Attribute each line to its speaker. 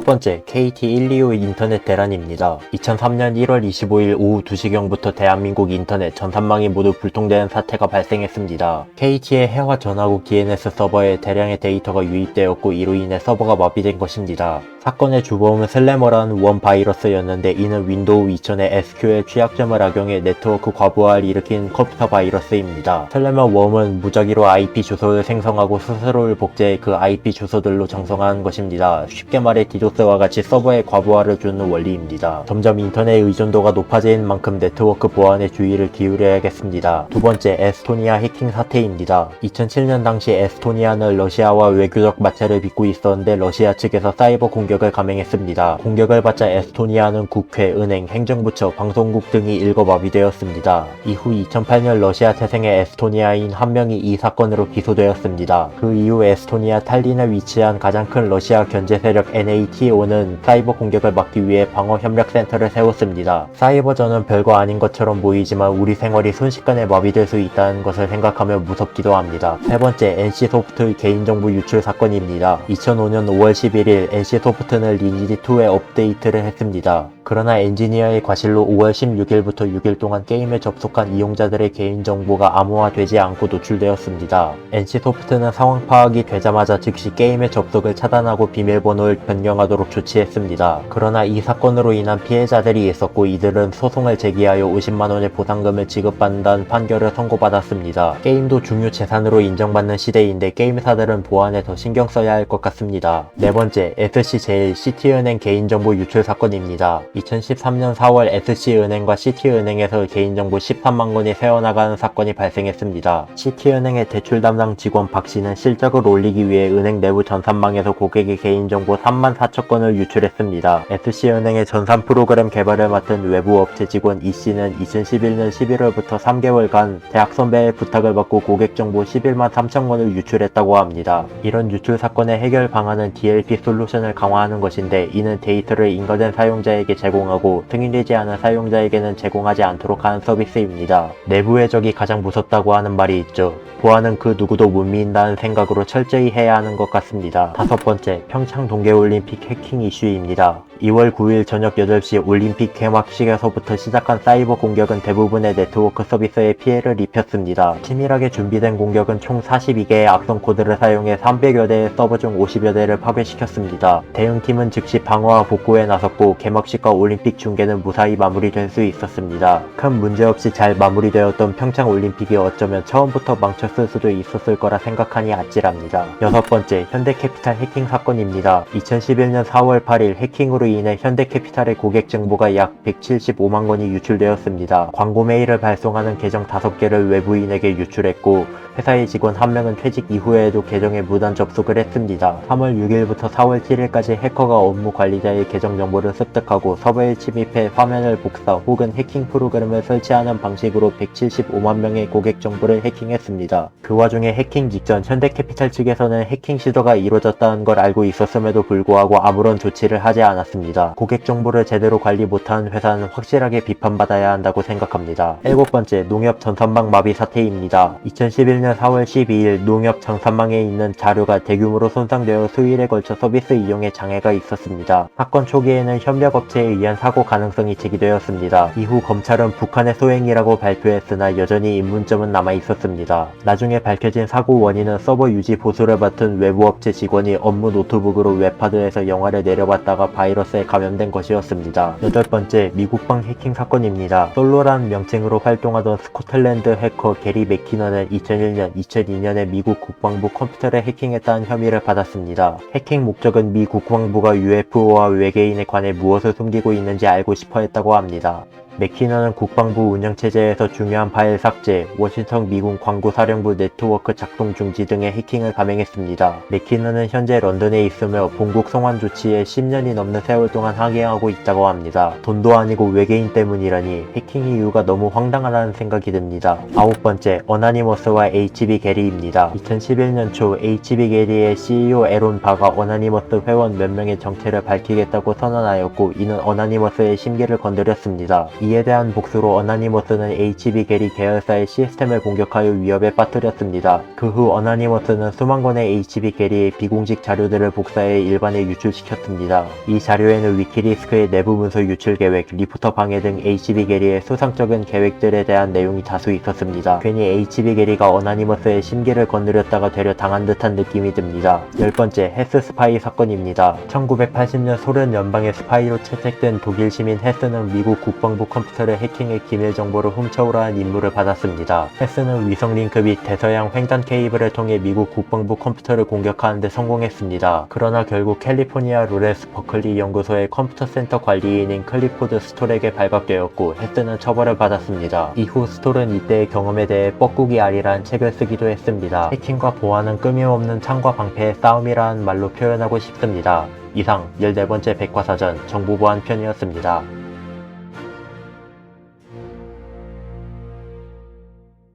Speaker 1: 번째, KT125 인터넷 대란입니다. 2003년 1월 25일 오후 2시경부터 대한민국 인터넷 전산망이 모두 불통되는 사태가 발생했습니다. KT의 해화 전화국 DNS 서버에 대량의 데이터가 유입되었고 이로 인해 서버가 마비된 것입니다. 사건의 주범은 슬래머라는 원 바이러스였는데 이는 윈도우 2000의 SQL 취약점을 악용해 네트워크 과부하를 일으킨 컴퓨터 바이러스입니다. 슬래머 웜은 무작위로 IP 주소를 생성하고 스스로를 복제해 그 IP 주소들로 정성하는 것입니다. 쉽게 말해 디도스와 같이 서버에 과부하를 주는 원리입니다. 점점 인터넷 의존도가 높아지는 만큼 네트워크 보안에 주의를 기울여야겠습니다. 두 번째, 에스토니아 해킹 사태입니다. 2007년 당시 에스토니아는 러시아와 외교적 마찰을 빚고 있었는데 러시아 측에서 사이버 공격을 감행했습니다. 공격을 받자 에스토니아는 국회, 은행, 행정부처, 방송국 등이 일거 마비되었습니다. 이후 2008년 러시아 태생의 에스토니아인 한 명이 이 사건으로 기소되었습니다. 그 이후 에스토니아 탈린에 위치한 가장 큰 러시아 견제 세력 NATO는 사이버 공격을 막기 위해 방어 협력 센터를 세웠습니다. 사이버전은 별거 아닌 것처럼 보이지만 우리 생활이 순식간에 마비될 수 있다는 것을 생각하면 무섭기도 합니다. 세 번째, NC소프트 개인정보 유출 사건입니다. 2005년 5월 11일 NC소프트는 리니지2에 업데이트를 했습니다. 그러나 엔지니어의 과실로 5월 16일부터 6일 동안 게임에 접속한 이용자들의 개인정보가 암호화되지 않고 노출되었습니다. NC소프트는 상황 파악이 되자마자 즉시 게임의 접속을 차단하고 비밀번호를 변경하도록 조치했습니다. 그러나 이 사건으로 인한 피해자들이 있었고 이들은 소송을 제기하여 50만원의 보상금을 지급받는다는 판결을 선고받았습니다. 게임도 중요 재산으로 인정받는 시대인데 게임사들은 보안에 더 신경 써야 할 것 같습니다. 네 번째, SC제일 시티은행 개인정보 유출 사건입니다. 2013년 4월 SC은행과 시티은행에서 개인정보 13만 건이 새어나가는 사건이 발생했습니다. 시티은행의 대출 담당 직원 박씨는 실적을 올리기 위해 은행 내부 전산망에서 고객의 개인정보 3만 4천 건을 유출했습니다. SC은행의 전산 프로그램 개발을 맡은 외부 업체 직원 이씨는 2011년 11월부터 3개월간 대학 선배의 부탁을 받고 고객 정보 11만 3천 건을 유출했다고 합니다. 이런 유출 사건의 해결 방안은 DLP 솔루션을 강화하는 것인데 이는 데이터를 인가된 사용자에게 제공하고 승인되지 않은 사용자에게는 제공하지 않도록 하는 서비스입니다. 내부의 적이 가장 무섭다고 하는 말이 있죠. 보안은 그 누구도 못 믿는다는 생각으로 철저히 해야 하는 것 같습니다. 다섯 번째, 평창 동계올림픽 해킹 이슈입니다. 2월 9일 저녁 8시 올림픽 개막식에서부터 시작한 사이버 공격은 대부분의 네트워크 서비스에 피해를 입혔습니다. 치밀하게 준비된 공격은 총 42개의 악성 코드를 사용해 300여 대의 서버 중 50여 대를 파괴시켰습니다. 대응팀은 즉시 방어와 복구에 나섰고 개막식과 올림픽 중계는 무사히 마무리될 수 있었습니다. 큰 문제없이 잘 마무리되었던 평창 올림픽이 어쩌면 처음부터 망쳤을 수도 있었을 거라 생각하니 아찔합니다. 여섯 번째, 현대캐피탈 해킹 사건입니다. 2011년 4월 8일 해킹으로 인해 현대캐피탈의 고객 정보가 약 175만 건이 유출되었습니다. 광고 메일을 발송하는 계정 5개를 외부인에게 유출했고 회사의 직원 1명은 퇴직 이후에도 계정에 무단 접속을 했습니다. 3월 6일부터 4월 7일까지 해커가 업무 관리자의 계정 정보를 습득하고 서버에 침입해 화면을 복사 혹은 해킹 프로그램을 설치하는 방식으로 175만 명의 고객 정보를 해킹했습니다. 그 와중에 해킹 직전 현대캐피탈 측에서는 해킹 시도가 이루어졌다는 걸 알고 있었음에도 불구하고 아무런 조치를 하지 않았습니다. 고객 정보를 제대로 관리 못하는 회사는 확실하게 비판받아야 한다고 생각합니다. 일곱 번째, 농협 전산망 마비 사태입니다. 2011년 4월 12일 농협 전산망에 있는 자료가 대규모로 손상되어 수일에 걸쳐 서비스 이용에 장애가 있었습니다. 사건 초기에는 협력업체에 의한 사고 가능성이 제기되었습니다. 이후 검찰은 북한의 소행이라고 발표했으나 여전히 입문점은 남아 있었습니다. 나중에 밝혀진 사고 원인은 서버 유지 보수를 맡은 외부 업체 직원이 업무 노트북으로 웹하드에서 영화를 내려봤다가 바이러스에 감염된 것이었습니다. 여덟 번째, 미국방 해킹 사건입니다. 솔로라는 명칭으로 활동하던 스코틀랜드 해커 게리 맥키너는 2001년, 2002년에 미국 국방부 컴퓨터를 해킹했다는 혐의를 받았습니다. 해킹 목적은 미 국방부가 UFO와 외계인에 관해 무엇을 숨기고 있는지 알고 싶어 했다고 합니다. 맥키너는 국방부 운영체제에서 중요한 파일 삭제, 워싱턴 미군 광고사령부 네트워크 작동 중지 등의 해킹을 감행했습니다. 맥키너는 현재 런던에 있으며 본국 송환 조치에 10년이 넘는 세월 동안 항해하고 있다고 합니다. 돈도 아니고 외계인 때문이라니 해킹 이유가 너무 황당하다는 생각이 듭니다. 아홉 번째, 어나니머스와 HB 게리입니다. 2011년 초 HB 게리의 CEO 에론 바가 어나니머스 회원 몇 명의 정체를 밝히겠다고 선언하였고 이는 어나니머스의 심기를 건드렸습니다. 이에 대한 복수로 어나니머스는 HB 게리 계열사의 시스템을 공격하여 위협에 빠뜨렸습니다. 그 후 어나니머스는 수만 건의 HB 게리의 비공식 자료들을 복사해 일반에 유출시켰습니다. 이 자료에는 위키리스크의 내부 문서 유출 계획, 리포터 방해 등 HB 게리의 수상적인 계획들에 대한 내용이 다수 있었습니다. 괜히 HB 게리가 어나니머스의 심기를 건드렸다가 되려 당한 듯한 느낌이 듭니다. 10번째, 헤스 스파이 사건입니다. 1980년 소련 연방의 스파이로 채택된 독일 시민 헤스는 미국 국방부 컴퓨터를 해킹해 기밀 정보를 훔쳐오라 한 임무를 받았습니다. 헤스는 위성 링크 및 대서양 횡단 케이블을 통해 미국 국방부 컴퓨터를 공격하는 데 성공했습니다. 그러나 결국 캘리포니아 로렌스 버클리 연구소의 컴퓨터 센터 관리인인 클리포드 스톨에게 발각되었고 헤스는 처벌을 받았습니다. 이후 스톨은 이때의 경험에 대해 뻐꾸기 알이라는 책을 쓰기도 했습니다. 해킹과 보안은 끊임없는 창과 방패의 싸움이라는 말로 표현하고 싶습니다. 이상 14번째 백과사전 정보보안 편이었습니다.